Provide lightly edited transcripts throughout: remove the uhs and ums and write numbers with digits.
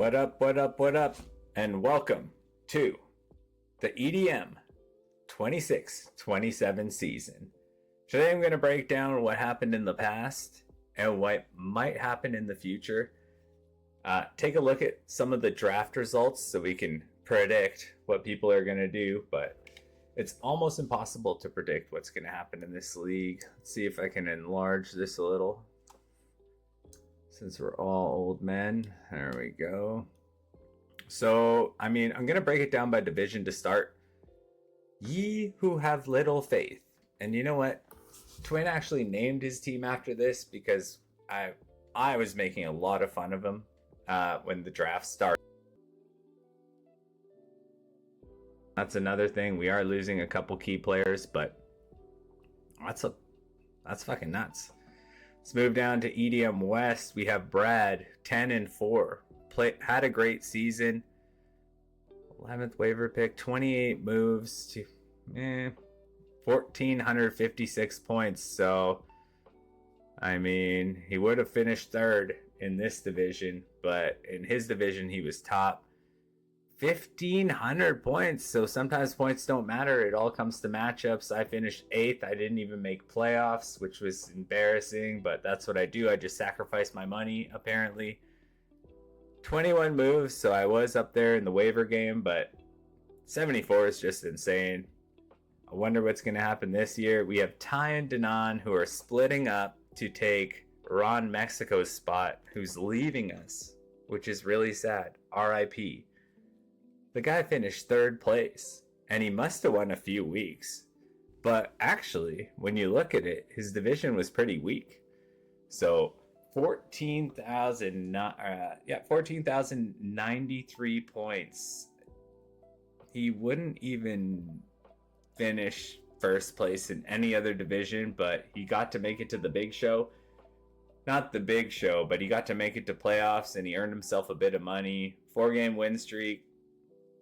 What up, what up, what up, and welcome to the EDM 26-27 season. Today I'm going to break down what happened in the past and what might happen in the future. Take a look at some of the draft results so we can predict what people are going to do, but it's almost impossible to predict what's going to happen in this league. Let's see if I can enlarge this a little. Since we're all old men. There we go. So, I'm going to break it down by division to start. Ye who have little faith. And you know what? Twin actually named his team after this because I was making a lot of fun of him when the draft started. That's another thing. We are losing a couple key players, but that's fucking nuts. Let's move down to EDM West. We have Brad, 10-4. Had a great season. 11th waiver pick, 28 moves to 1,456 points. So, he would have finished third in this division, but in his division, he was top. 1,500 points. So sometimes points don't matter. It all comes to matchups. I finished 8th. I didn't even make playoffs, which was embarrassing, but that's what I do. I just sacrifice my money, apparently. 21 moves, so I was up there in the waiver game, but 74 is just insane. I wonder what's going to happen this year. We have Ty and Danon who are splitting up to take Ron Mexico's spot, who's leaving us, which is really sad. RIP. The guy finished 3rd place, and he must have won a few weeks. But actually, when you look at it, his division was pretty weak. So 14,093 points. He wouldn't even finish first place in any other division, but he got to make it to the big show. Not the big show, but he got to make it to playoffs, and he earned himself a bit of money. 4-game win streak.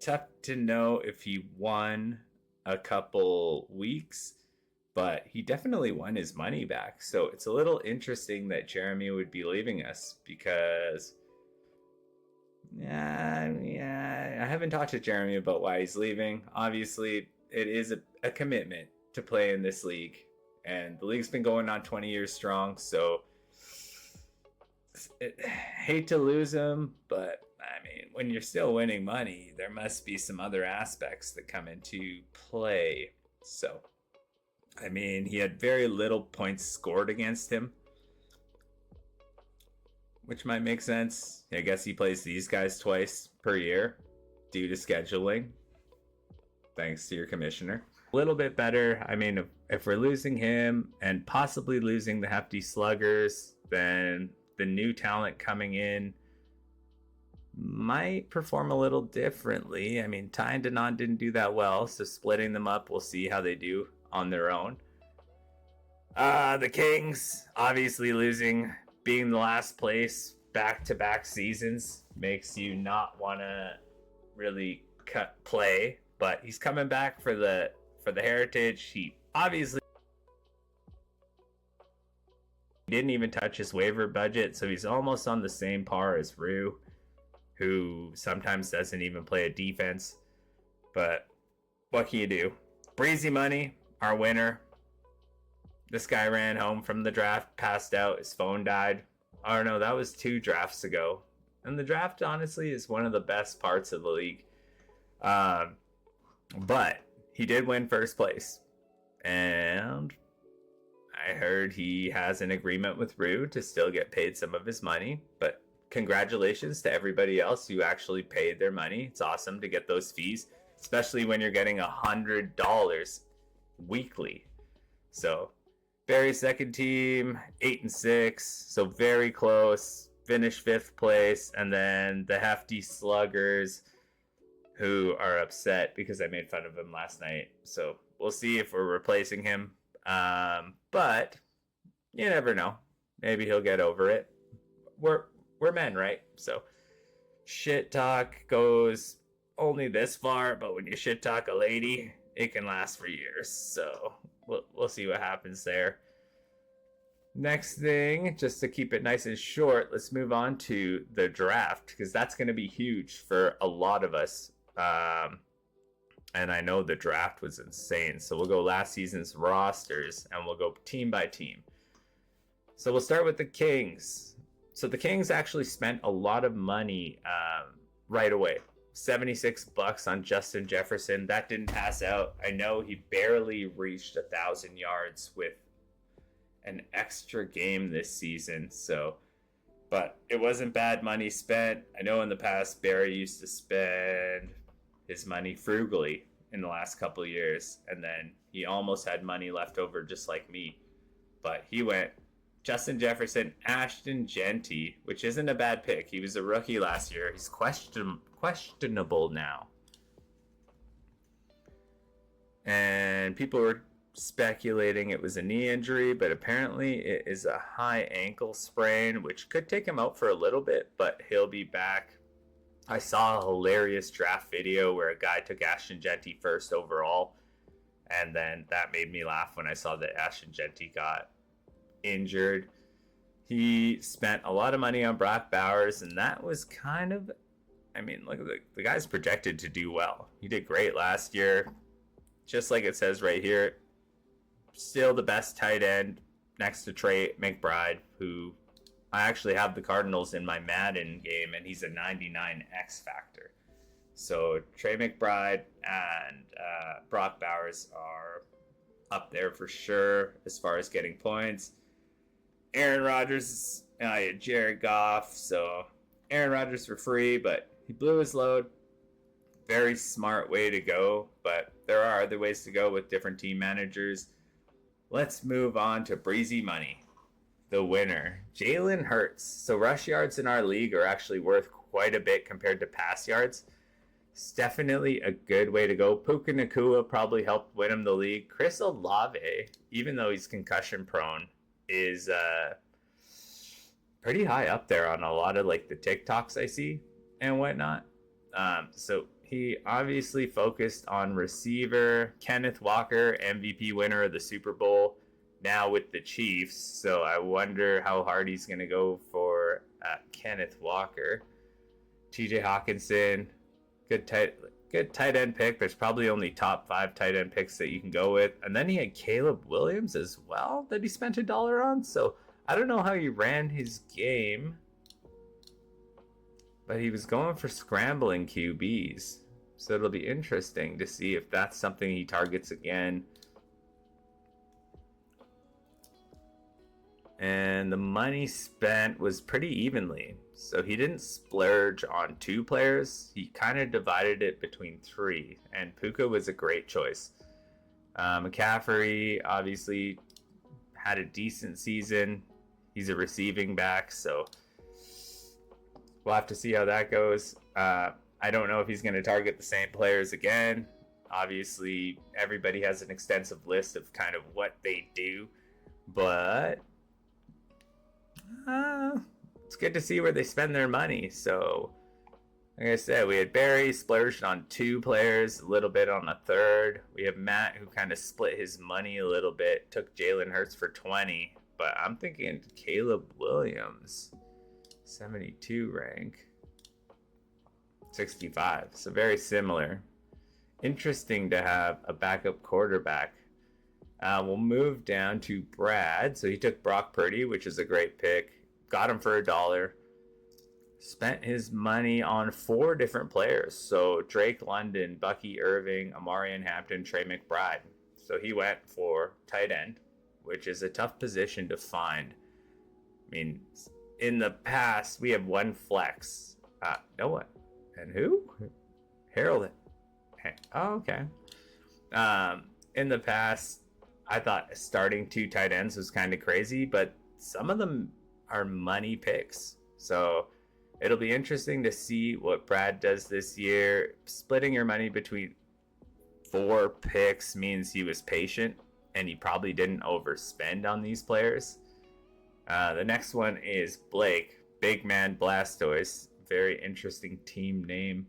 Tough to know if he won a couple weeks, but he definitely won his money back. So it's a little interesting that Jeremy would be leaving us because I haven't talked to Jeremy about why he's leaving. Obviously, it is a commitment to play in this league, and the league's been going on 20 years strong, so hate to lose him, but when you're still winning money, there must be some other aspects that come into play. So, he had very little points scored against him, which might make sense. I guess he plays these guys twice per year due to scheduling, thanks to your commissioner. A little bit better. If we're losing him and possibly losing the hefty sluggers, then the new talent coming in might perform a little differently. Ty and Danon didn't do that well, so splitting them up, we'll see how they do on their own. The Kings, obviously losing, being the last place back-to-back seasons, makes you not want to really play, but he's coming back for the heritage. He obviously didn't even touch his waiver budget, so he's almost on the same par as Rue, who sometimes doesn't even play a defense. But what can you do? Breezy Money, our winner. This guy ran home from the draft, passed out, his phone died. Oh no, that was 2 drafts ago. And the draft, honestly, is one of the best parts of the league. But he did win first place. And I heard he has an agreement with Rue to still get paid some of his money, but congratulations to everybody else who actually paid their money. It's awesome to get those fees, especially when you're getting $100 weekly. So, Barry's second team, 8-6, so very close. Finished 5th place, and then the hefty sluggers, who are upset because I made fun of him last night. So we'll see if we're replacing him. But you never know. Maybe he'll get over it. We're men, right? So shit talk goes only this far, but when you shit talk a lady, it can last for years. So we'll see what happens there. Next thing, just to keep it nice and short, let's move on to the draft because that's going to be huge for a lot of us. And I know the draft was insane. So we'll go last season's rosters and we'll go team by team. So we'll start with the Kings. So the Kings actually spent a lot of money right away. $76 on Justin Jefferson. That didn't pass out. I know he barely reached 1,000 yards with an extra game this season. So, but it wasn't bad money spent. I know in the past Barry used to spend his money frugally in the last couple of years, and then he almost had money left over just like me. But he went Justin Jefferson, Ashton Genty, which isn't a bad pick. He was a rookie last year. He's questionable now. And people were speculating it was a knee injury, but apparently it is a high ankle sprain, which could take him out for a little bit, but he'll be back. I saw a hilarious draft video where a guy took Ashton Genty first overall, and then that made me laugh when I saw that Ashton Genty got injured. He spent a lot of money on Brock Bowers, and that was kind of, I mean, look, the guy's projected to do well. He did great last year, just like it says right here. Still the best tight end next to Trey McBride, who I actually have the Cardinals in my Madden game, and he's a 99 X factor. So Trey McBride and Brock Bowers are up there for sure as far as getting points. Aaron Rodgers, Jared Goff. So Aaron Rodgers for free, but he blew his load. Very smart way to go, but there are other ways to go with different team managers. Let's move on to breezy money. The winner, Jalen Hurts. So rush yards in our league are actually worth quite a bit compared to pass yards. It's definitely a good way to go. Puka Nacua probably helped win him the league. Chris Olave, even though he's concussion prone, is pretty high up there on a lot of like the TikToks I see and whatnot. So he obviously focused on receiver. Kenneth Walker, MVP winner of the Super Bowl, now with the Chiefs. So I wonder how hard he's going to go for Kenneth Walker. TJ Hawkinson, good tight end pick. There's probably only top 5 tight end picks that you can go with. And then he had Caleb Williams as well that he spent $1 on. So I don't know how he ran his game, but he was going for scrambling QBs. So it'll be interesting to see if that's something he targets again. And the money spent was pretty evenly. So he didn't splurge on 2 players. He kind of divided it between 3. And Puka was a great choice. McCaffrey obviously had a decent season. He's a receiving back, so we'll have to see how that goes. I don't know if he's going to target the same players again. Obviously, everybody has an extensive list of kind of what they do. But it's good to see where they spend their money. So, like I said, we had Barry splurged on 2 players, a little bit on a third. We have Matt who kind of split his money a little bit, took Jalen Hurts for 20. But I'm thinking Caleb Williams, 72 rank, 65. So very similar. Interesting to have a backup quarterback. We'll move down to Brad. So he took Brock Purdy, which is a great pick. Got him for $1. Spent his money on 4 different players. So Drake London, Bucky Irving, Amarian Hampton, Trey McBride. So he went for tight end, which is a tough position to find. I mean, in the past, we have one flex. No one. And who? Harold. Oh, okay. In the past, I thought starting 2 tight ends was kind of crazy, but some of them are money picks. So it'll be interesting to see what Brad does this year. Splitting your money between 4 picks means he was patient, and he probably didn't overspend on these players. The next one is Blake, Big Man Blastoise. Very interesting team name.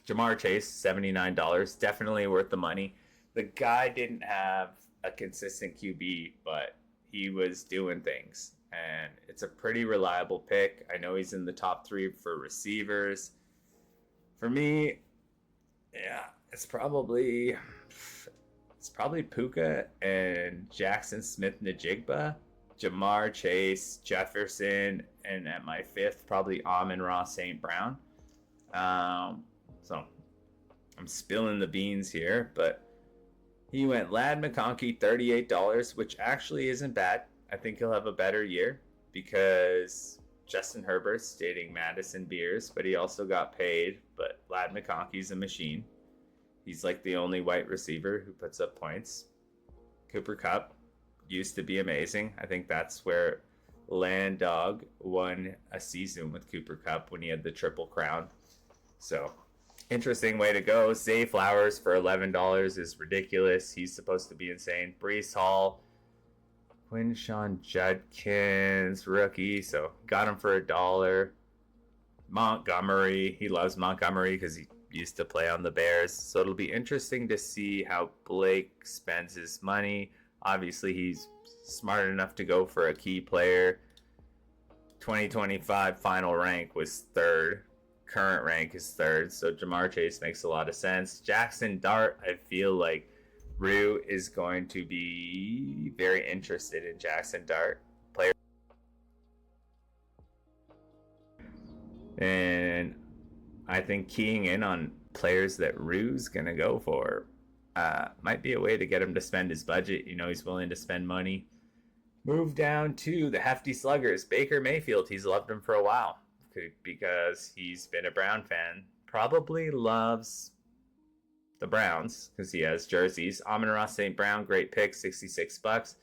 Jamar Chase, $79. Definitely worth the money. The guy didn't have a consistent QB, but he was doing things. And it's a pretty reliable pick. I know he's in the top 3 for receivers. For me, yeah, it's probably Puka and Jackson Smith-Njigba, Jamar Chase, Jefferson, and at my 5th, probably Amon-Ra St. Brown. So I'm spilling the beans here, but he went Lad McConkey, $38, which actually isn't bad. I think he'll have a better year because Justin Herbert's dating Madison Beers, but he also got paid. But Lad McConkey's a machine. He's like the only white receiver who puts up points. Cooper Kupp used to be amazing. I think that's where Land Dog won a season with Cooper Kupp when he had the Triple Crown. So, interesting way to go. Zay Flowers for $11 is ridiculous. He's supposed to be insane. Brees Hall, Quinshawn Judkins, rookie. So, got him for $1. Montgomery. He loves Montgomery because he used to play on the Bears. So it'll be interesting to see how Blake spends his money. Obviously, he's smart enough to go for a key player. 2025 final rank was 3rd. Current rank is 3rd. So Jamar Chase makes a lot of sense. Jackson Dart, I feel like Rue is going to be very interested in Jackson Dart. Player. And I think keying in on players that Rue's going to go for might be a way to get him to spend his budget. You know, he's willing to spend money. Move down to the hefty sluggers. Baker Mayfield, he's loved him for a while because he's been a Brown fan. Probably loves the Browns because he has jerseys. Amon-Ra St. Brown, great pick, $66.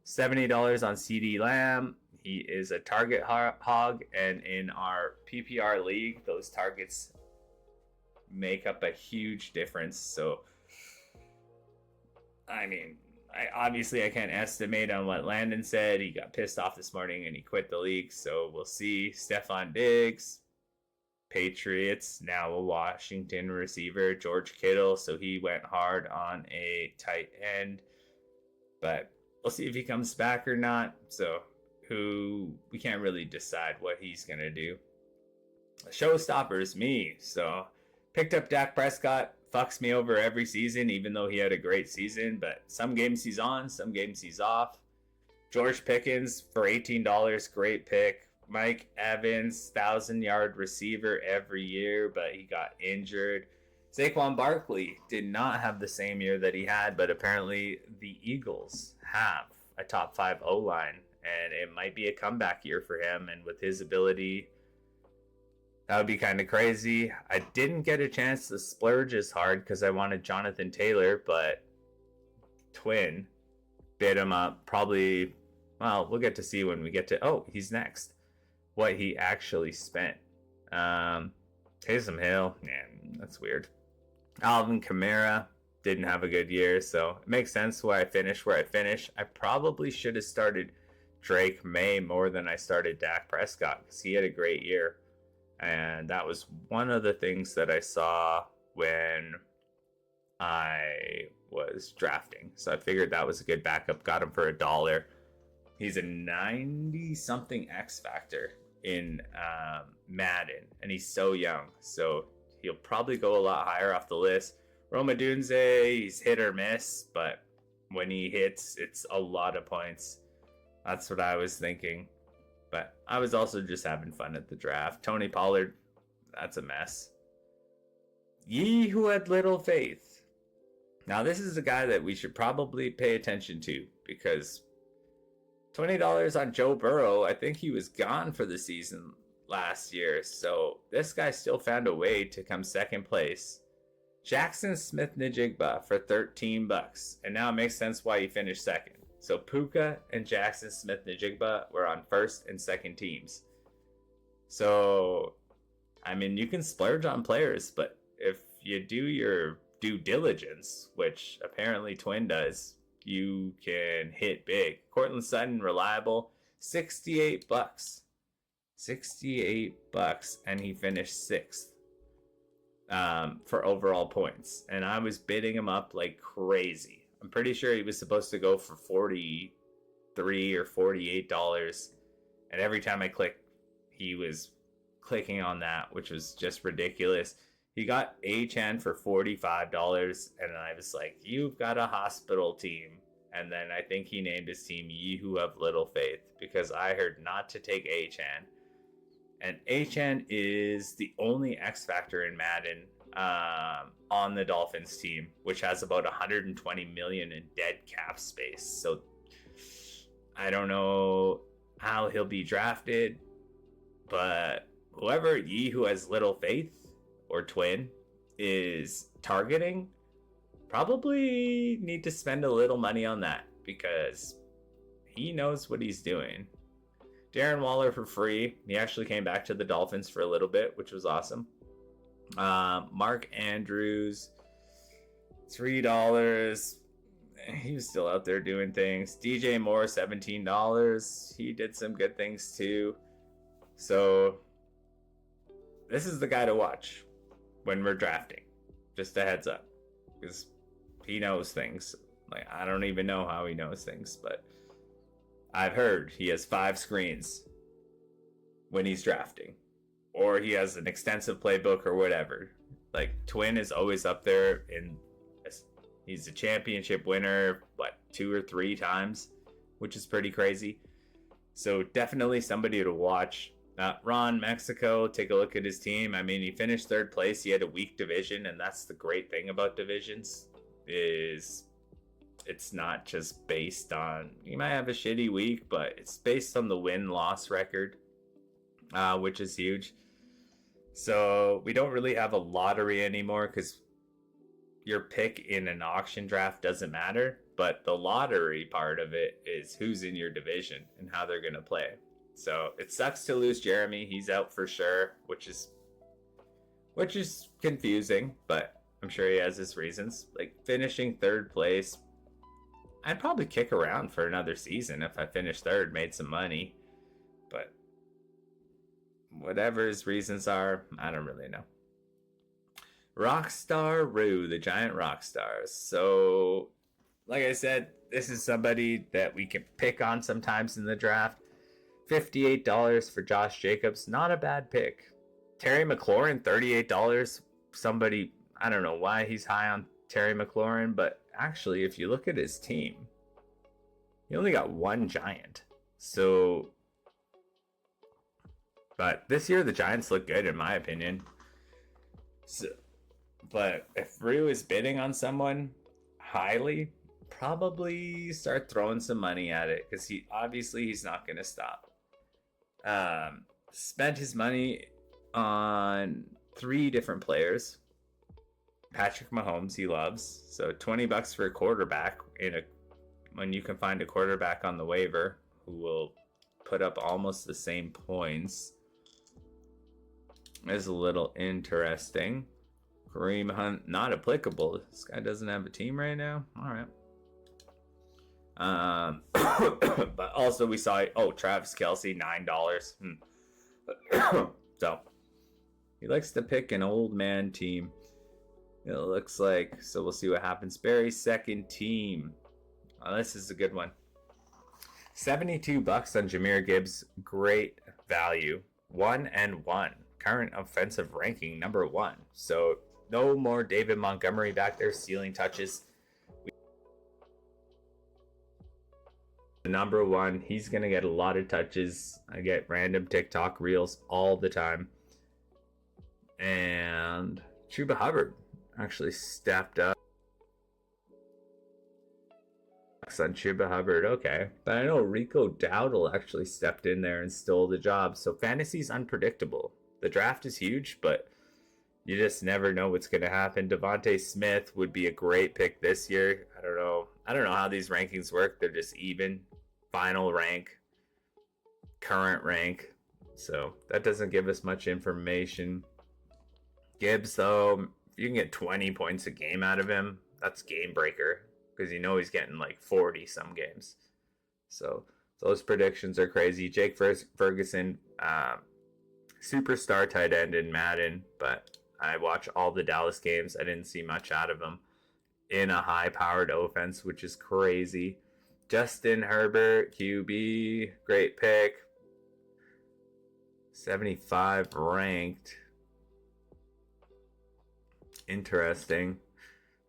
$70 on CD Lamb. He is a target hog, and in our PPR league, those targets make up a huge difference. So, I mean, I can't estimate on what Landon said. He got pissed off this morning and he quit the league. So we'll see. Stephon Diggs, Patriots, now a Washington receiver. George Kittle, so he went hard on a tight end. But we'll see if he comes back or not. So we can't really decide what he's going to do. Showstopper's me. So picked up Dak Prescott. Fucks me over every season, even though he had a great season. But some games he's on, some games he's off. George Pickens for $18. Great pick. Mike Evans, 1,000-yard receiver every year, but he got injured. Saquon Barkley did not have the same year that he had, but apparently the Eagles have a top 5 O-line. And it might be a comeback year for him. And with his ability, that would be kind of crazy. I didn't get a chance to splurge as hard because I wanted Jonathan Taylor, but Twin bid him up. Probably, well, we'll get to see when we get to, he's next. What he actually spent. Taysom Hill, man, that's weird. Alvin Kamara didn't have a good year, so it makes sense why I finished where I finished. I probably should have started Drake May more than I started Dak Prescott because he had a great year. And that was one of the things that I saw when I was drafting. So I figured that was a good backup. Got him for $1. He's a 90-something X factor in Madden. And he's so young. So he'll probably go a lot higher off the list. Roma Dunze, he's hit or miss. But when he hits, it's a lot of points. That's what I was thinking. But I was also just having fun at the draft. Tony Pollard, that's a mess. Ye who had little faith. Now, this is a guy that we should probably pay attention to because $20 on Joe Burrow, I think he was gone for the season last year. So this guy still found a way to come second place. Jackson Smith-Njigba for $13. And now it makes sense why he finished second. So Puka and Jackson Smith-Njigba were on first and second teams. So, I mean, you can splurge on players, but if you do your due diligence, which apparently Twin does, you can hit big. Cortland Sutton, reliable, $68. $68, and he finished 6th for overall points. And I was bidding him up like crazy. I'm pretty sure he was supposed to go for $43 $43 or $48. And every time I clicked, he was clicking on that, which was just ridiculous. He got Achan for $45, and I was like, you've got a hospital team. And then I think he named his team Ye Who Have Little Faith, because I heard not to take Achan. And Achan is the only X factor in Madden on the Dolphins team, which has about 120 million in dead cap space. So I don't know how he'll be drafted, but whoever Ye Who Has Little Faith or Twin is targeting, probably need to spend a little money on that, because he knows what he's doing. Darren Waller for free. He actually came back to the Dolphins for a little bit, which was awesome. Mark Andrews, $3. He was still out there doing things. DJ Moore, $17. He did some good things too. So this is the guy to watch when we're drafting. Just a heads up, because he knows things. Like, I don't even know how he knows things, but I've heard he has 5 screens when he's drafting, or he has an extensive playbook or whatever. Like, Twin is always up there, and he's a championship winner, 2 or 3 times, which is pretty crazy. So definitely somebody to watch. Ron Mexico, take a look at his team. I mean, he finished 3rd place. He had a weak division, and that's the great thing about divisions, is it's not just based on, you might have a shitty week, but it's based on the win-loss record, which is huge. So we don't really have a lottery anymore, because your pick in an auction draft doesn't matter, but the lottery part of it is who's in your division and how they're going to play. So it sucks to lose Jeremy. He's out for sure, which is confusing, but I'm sure he has his reasons. Like, finishing 3rd place, I'd probably kick around for another season if I finished 3rd, made some money. But whatever his reasons are, I don't really know. Rockstar Rue, the giant rock stars. So, like I said, this is somebody that we can pick on sometimes in the draft. $58 for Josh Jacobs, not a bad pick. Terry McLaurin, $38. Somebody, I don't know why he's high on Terry McLaurin, but actually, if you look at his team, he only got 1 Giant. So, but this year the Giants look good in my opinion. So, but if Rue is bidding on someone highly, probably start throwing some money at it, because he's not going to stop. Spent his money on 3 different players. Patrick Mahomes, he loves. So $20 for a quarterback when you can find a quarterback on the waiver who will put up almost the same points is a little interesting. Kareem Hunt, not applicable. This guy doesn't have a team right now. All right. But also we saw, Travis Kelce, $9. So he likes to pick an old man team, it looks like. So we'll see what happens. Barry's 2nd team. This is a good one. $72 on Jahmyr Gibbs. Great value. 1-1. Current offensive ranking, number 1. So no more David Montgomery back there stealing touches. Number 1, he's going to get a lot of touches. I get random TikTok reels all the time. And Chuba Hubbard actually stepped up. On Chuba Hubbard, okay. But I know Rico Dowdle actually stepped in there and stole the job. So fantasy's unpredictable. The draft is huge, but you just never know what's going to happen. Devontae Smith would be a great pick this year. I don't know how these rankings work. They're just even. Final rank, current rank. So that doesn't give us much information. Gibbs, though, if you can get 20 points a game out of him, that's game breaker, because he's getting like 40 some games. So those predictions are crazy. Jake Ferguson, superstar tight end in Madden, but I watch all the Dallas games. I didn't see much out of him in a high-powered offense, which is crazy. Justin Herbert, QB, great pick. 75 ranked. Interesting.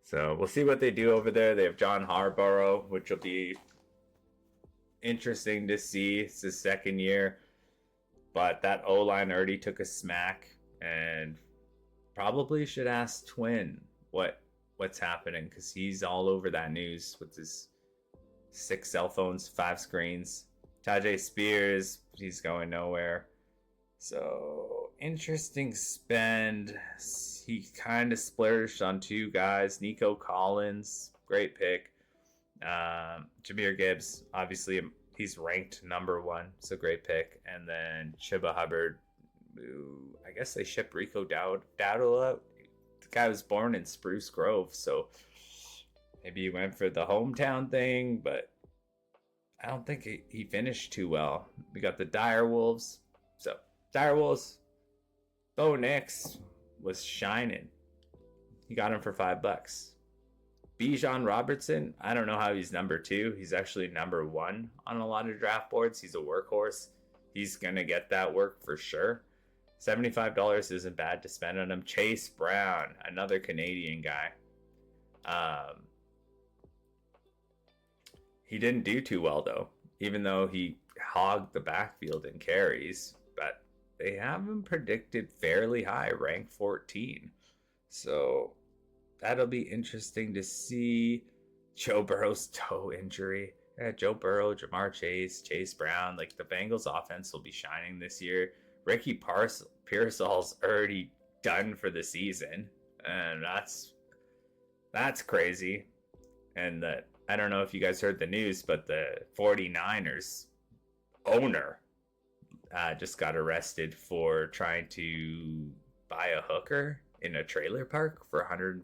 So we'll see what they do over there. They have John Harbaugh, which will be interesting to see. It's his second year. But that O-line already took a smack, and probably should ask Twin what's happening, because he's all over that news with his 6 cell phones, 5 screens. Tajay Spears, he's going nowhere. So interesting spend. He kind of splurged on 2 guys. Nico Collins, great pick. Jahmyr Gibbs, obviously he's ranked number 1, so great pick. And then Chuba Hubbard, who I guess they shipped Rico Dowdle out. The guy was born in Spruce Grove, so maybe he went for the hometown thing, but I don't think he finished too well. We got the Dire Wolves. So Dire Wolves, Bo Nix was shining. He got him for $5. Bijan Robertson, I don't know how he's number 2. He's actually number 1 on a lot of draft boards. He's a workhorse. He's going to get that work for sure. $75 isn't bad to spend on him. Chase Brown, another Canadian guy. He didn't do too well, though, even though he hogged the backfield in carries. But they have him predicted fairly high, rank 14. So that'll be interesting to see. Joe Burrow's toe injury. Yeah, Joe Burrow, Jamar Chase, Chase Brown. Like, the Bengals offense will be shining this year. Ricky Pearsall's already done for the season. And that's crazy. And that, I don't know if you guys heard the news, but the 49ers owner just got arrested for trying to buy a hooker in a trailer park for $140.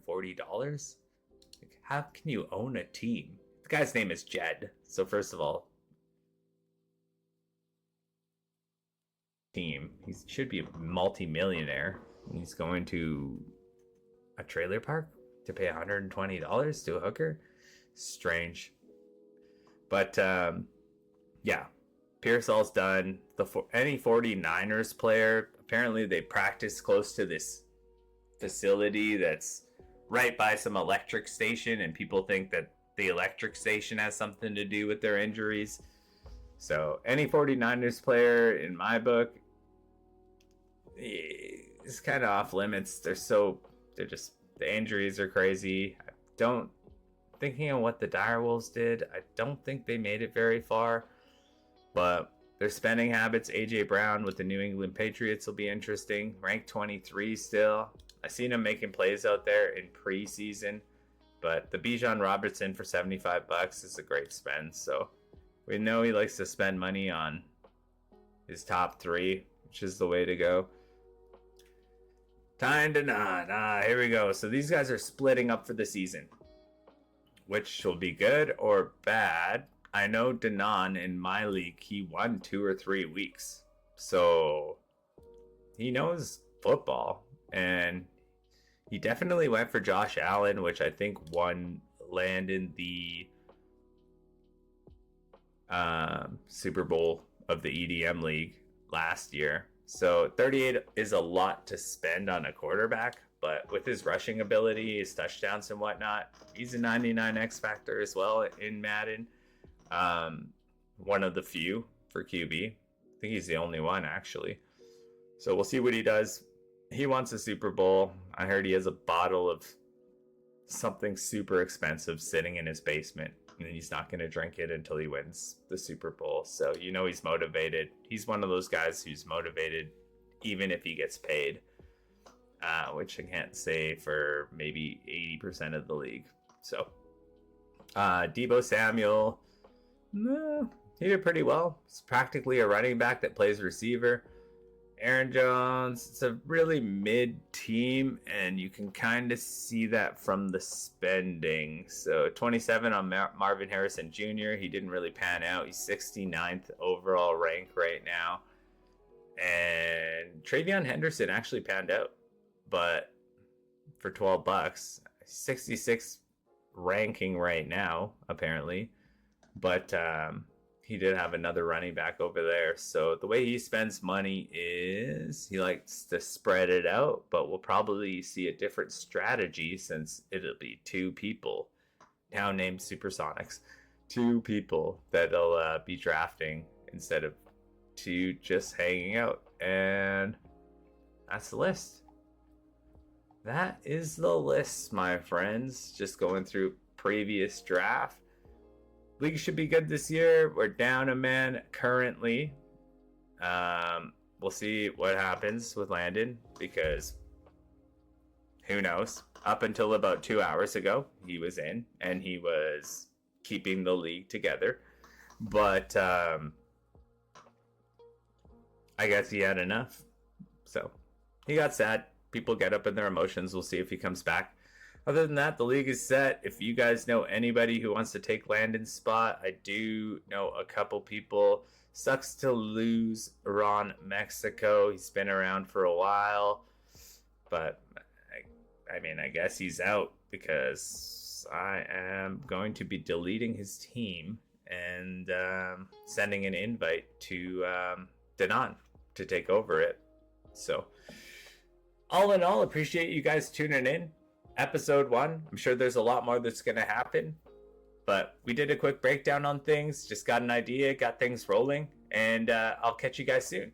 Like, how can you own a team? The guy's name is Jed. So first of all, team, he should be a multi-millionaire. He's going to a trailer park to pay $120 to a hooker. Strange. But yeah, Pearsall's done. Any 49ers player, apparently they practice close to this facility that's right by some electric station, and people think that the electric station has something to do with their injuries. So any 49ers player in my book is kind of off limits. They're just, the injuries are crazy. Thinking of what the Direwolves did, I don't think they made it very far. But their spending habits, AJ Brown with the New England Patriots will be interesting. Ranked 23 still. I seen him making plays out there in preseason. But the Bijan Robertson for $75 is a great spend. So we know he likes to spend money on his top 3, which is the way to go. Time to nod. Here we go. So these guys are splitting up for the season, which will be good or bad. I know Danon in my league, he won 2 or 3 weeks. So he knows football. And he definitely went for Josh Allen, which I think landed the Super Bowl of the EDM league last year. So 38 is a lot to spend on a quarterback. But with his rushing ability, his touchdowns and whatnot, he's a 99 X factor as well in Madden. One of the few for QB. I think he's the only one, actually. So we'll see what he does. He wants a Super Bowl. I heard he has a bottle of something super expensive sitting in his basement, and he's not going to drink it until he wins the Super Bowl. So you know he's motivated. He's one of those guys who's motivated even if he gets paid. Which I can't say for maybe 80% of the league. So, Deebo Samuel, he did pretty well. He's practically a running back that plays receiver. Aaron Jones, it's a really mid team, and you can kind of see that from the spending. So 27 on Marvin Harrison Jr. He didn't really pan out. He's 69th overall rank right now. And Travion Henderson actually panned out, but for $12, 66 ranking right now, apparently. But he did have another running back over there. So the way he spends money is he likes to spread it out, but we'll probably see a different strategy since it'll be two people now named Supersonics. Two people that'll be drafting instead of two just hanging out. And that's the list. That is the list, my friends. Just going through previous draft. League should be good this year. We're down a man currently. We'll see what happens with Landon because who knows? Up until about 2 hours ago, he was in and he was keeping the league together. But I guess he had enough. So he got sad. People get up in their emotions. We'll see if he comes back. Other than that, the league is set. If you guys know anybody who wants to take Landon's spot, I do know a couple people. Sucks to lose Ron Mexico. He's been around for a while. But, I mean, I guess he's out because I am going to be deleting his team and sending an invite to Danon to take over it. So, all in all, appreciate you guys tuning in. Episode 1. I'm sure there's a lot more that's going to happen. But we did a quick breakdown on things. Just got an idea, got things rolling. And I'll catch you guys soon.